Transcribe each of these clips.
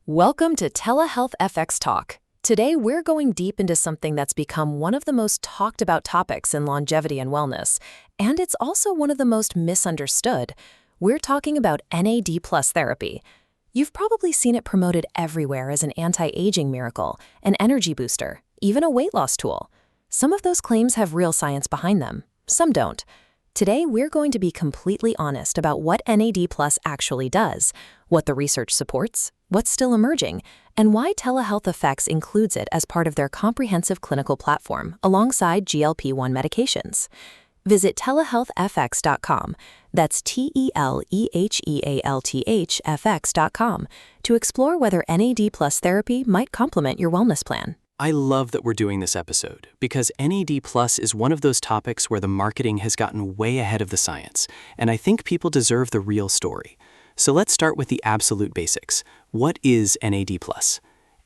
Welcome to TelehealthFX Talk. Today, we're going deep into something that's become one of the most talked about topics in longevity and wellness, and it's also one of the most misunderstood. We're talking about NAD+ therapy. You've probably seen it promoted everywhere as an anti-aging miracle, an energy booster, even a weight loss tool. Some of those claims have real science behind them, some don't. Today, we're going to be completely honest about what NAD+ actually does, what the research supports, what's still emerging, and why TelehealthFX includes it as part of their comprehensive clinical platform alongside GLP-1 medications. Visit TelehealthFX.com, that's TelehealthFX.com, to explore whether NAD+ therapy might complement your wellness plan. I love that we're doing this episode because NAD+ is one of those topics where the marketing has gotten way ahead of the science, and I think people deserve the real story. So let's start with the absolute basics. What is NAD+?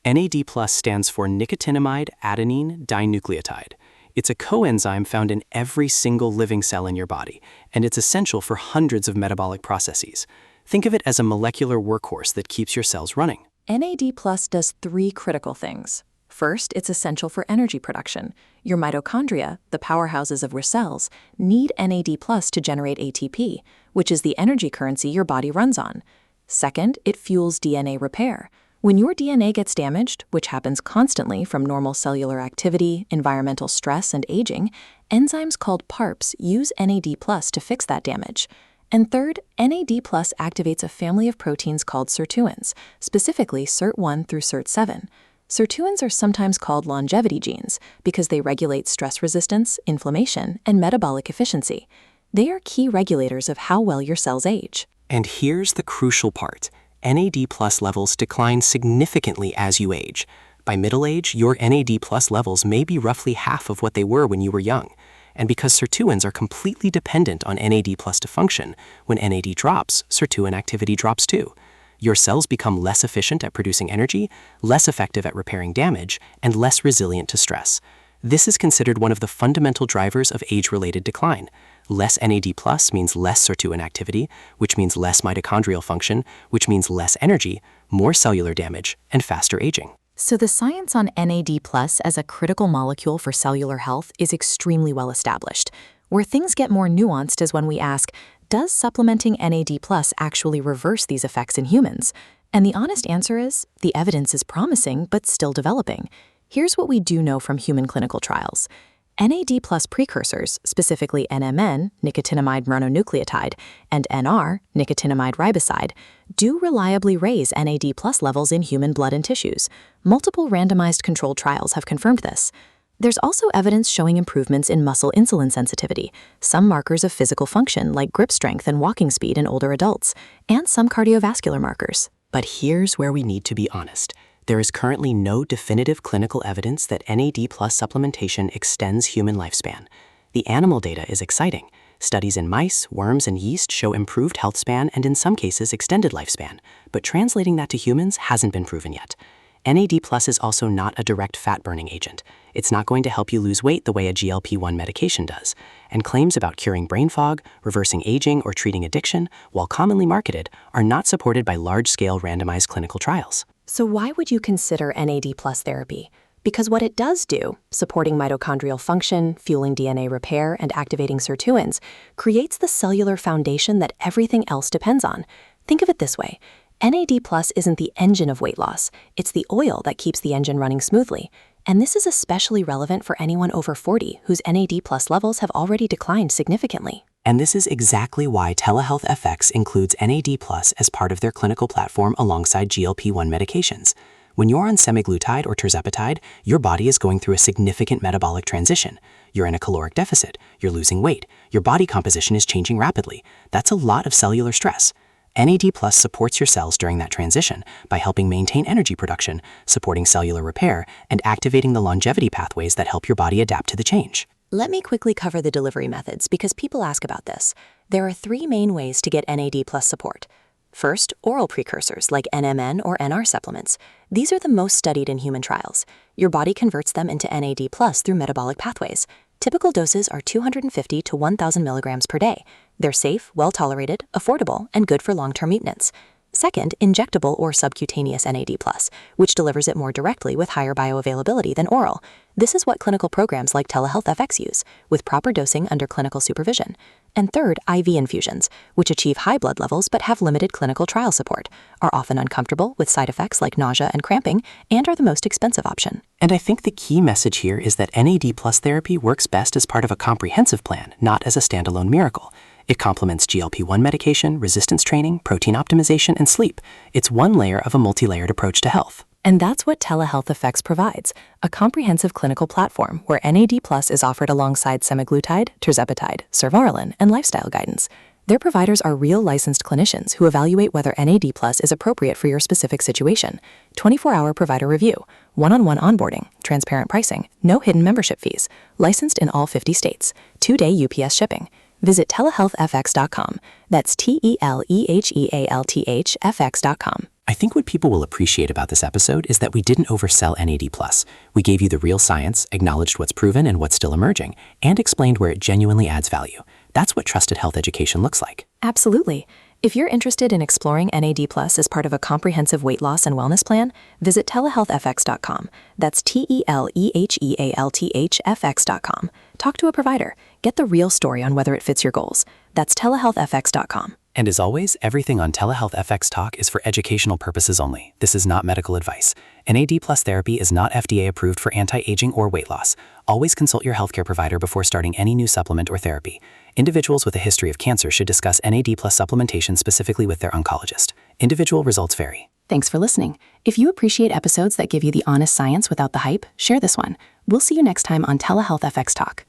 NAD+ stands for nicotinamide adenine dinucleotide. It's a coenzyme found in every single living cell in your body, and it's essential for hundreds of metabolic processes. Think of it as a molecular workhorse that keeps your cells running. NAD+ does three critical things. First, it's essential for energy production. Your mitochondria, the powerhouses of your cells, need NAD+ to generate ATP, which is the energy currency your body runs on. Second, it fuels DNA repair. When your DNA gets damaged, which happens constantly from normal cellular activity, environmental stress, and aging, enzymes called PARPs use NAD+ to fix that damage. And third, NAD+ activates a family of proteins called sirtuins, specifically SIRT1 through SIRT7. Sirtuins are sometimes called longevity genes because they regulate stress resistance, inflammation, and metabolic efficiency. They are key regulators of how well your cells age. And here's the crucial part. NAD+ levels decline significantly as you age. By middle age, your NAD+ levels may be roughly half of what they were when you were young. And because sirtuins are completely dependent on NAD+ to function, when NAD drops, sirtuin activity drops too. Your cells become less efficient at producing energy, less effective at repairing damage, and less resilient to stress. This is considered one of the fundamental drivers of age-related decline. Less NAD+ means less sirtuin activity, which means less mitochondrial function, which means less energy, more cellular damage, and faster aging. So the science on NAD+ as a critical molecule for cellular health is extremely well established. Where things get more nuanced is when we ask, does supplementing NAD+ actually reverse these effects in humans? And the honest answer is, the evidence is promising but still developing. Here's what we do know from human clinical trials. NAD+ precursors, specifically NMN, nicotinamide mononucleotide, and NR, nicotinamide riboside, do reliably raise NAD+ levels in human blood and tissues. Multiple randomized controlled trials have confirmed this. There's also evidence showing improvements in muscle insulin sensitivity, some markers of physical function like grip strength and walking speed in older adults, and some cardiovascular markers. But here's where we need to be honest. There is currently no definitive clinical evidence that NAD+ supplementation extends human lifespan. The animal data is exciting. Studies in mice, worms, and yeast show improved health span and in some cases extended lifespan, but translating that to humans hasn't been proven yet. NAD+ is also not a direct fat-burning agent. It's not going to help you lose weight the way a GLP-1 medication does. And claims about curing brain fog, reversing aging, or treating addiction, while commonly marketed, are not supported by large-scale randomized clinical trials. So why would you consider NAD+ therapy? Because what it does do, supporting mitochondrial function, fueling DNA repair, and activating sirtuins, creates the cellular foundation that everything else depends on. Think of it this way. NAD+ isn't the engine of weight loss, it's the oil that keeps the engine running smoothly. And this is especially relevant for anyone over 40 whose NAD+ levels have already declined significantly. And this is exactly why TelehealthFX includes NAD+ as part of their clinical platform alongside GLP-1 medications. When you're on semaglutide or tirzepatide, your body is going through a significant metabolic transition. You're in a caloric deficit, you're losing weight, your body composition is changing rapidly. That's a lot of cellular stress. NAD+ supports your cells during that transition by helping maintain energy production, supporting cellular repair, and activating the longevity pathways that help your body adapt to the change. Let me quickly cover the delivery methods because people ask about this. There are three main ways to get NAD+ support. First, oral precursors like NMN or NR supplements. These are the most studied in human trials. Your body converts them into NAD+ through metabolic pathways. Typical doses are 250 to 1,000 milligrams per day. They're safe, well-tolerated, affordable, and good for long-term maintenance. Second, injectable or subcutaneous NAD+, which delivers it more directly with higher bioavailability than oral. This is what clinical programs like TelehealthFX use, with proper dosing under clinical supervision. And third, IV infusions, which achieve high blood levels but have limited clinical trial support, are often uncomfortable with side effects like nausea and cramping, and are the most expensive option. And I think the key message here is that NAD+ therapy works best as part of a comprehensive plan, not as a standalone miracle. It complements GLP-1 medication, resistance training, protein optimization, and sleep. It's one layer of a multi-layered approach to health. And that's what TelehealthFX provides, a comprehensive clinical platform where NAD+ is offered alongside semaglutide, tirzepatide, servarolin, and lifestyle guidance. Their providers are real licensed clinicians who evaluate whether NAD+ is appropriate for your specific situation. 24-hour provider review, one-on-one onboarding, transparent pricing, no hidden membership fees, licensed in all 50 states, 2-day UPS shipping. Visit TelehealthFX.com. That's TelehealthFX.com. I think what people will appreciate about this episode is that we didn't oversell NAD+. We gave you the real science, acknowledged what's proven and what's still emerging, and explained where it genuinely adds value. That's what trusted health education looks like. Absolutely. If you're interested in exploring NAD+ as part of a comprehensive weight loss and wellness plan, visit TelehealthFX.com. That's TelehealthFX.com. Talk to a provider. Get the real story on whether it fits your goals. That's TelehealthFX.com. And as always, everything on TelehealthFX Talk is for educational purposes only. This is not medical advice. NAD+ therapy is not FDA approved for anti-aging or weight loss. Always consult your healthcare provider before starting any new supplement or therapy. Individuals with a history of cancer should discuss NAD+ supplementation specifically with their oncologist. Individual results vary. Thanks for listening. If you appreciate episodes that give you the honest science without the hype, share this one. We'll see you next time on TelehealthFX Talk.